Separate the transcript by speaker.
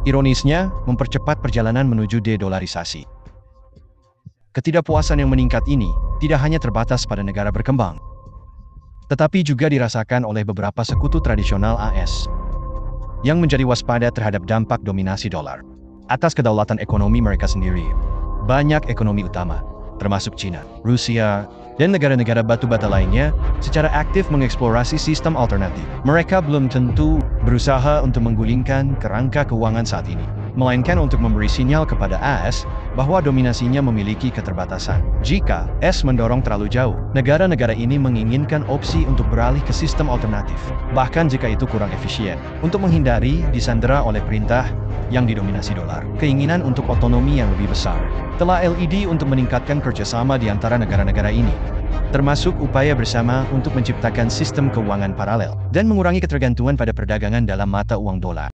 Speaker 1: Ironisnya, mempercepat perjalanan menuju de-dolarisasi. Ketidakpuasan yang meningkat ini tidak hanya terbatas pada negara berkembang, tetapi juga dirasakan oleh beberapa sekutu tradisional AS yang menjadi waspada terhadap dampak dominasi dolar atas kedaulatan ekonomi mereka sendiri. Banyak ekonomi utama, termasuk China, Rusia, dan negara-negara batu bata lainnya, secara aktif mengeksplorasi sistem alternatif. Mereka belum tentu berusaha untuk menggulingkan kerangka keuangan saat ini, melainkan untuk memberi sinyal kepada AS bahwa dominasinya memiliki keterbatasan. Jika AS mendorong terlalu jauh, negara-negara ini menginginkan opsi untuk beralih ke sistem alternatif, bahkan jika itu kurang efisien, untuk menghindari disandera oleh perintah yang didominasi dolar. Keinginan untuk otonomi yang lebih besar telah LED untuk meningkatkan kerjasama di antara negara-negara ini, termasuk upaya bersama untuk menciptakan sistem keuangan paralel dan mengurangi ketergantungan pada perdagangan dalam mata uang dolar.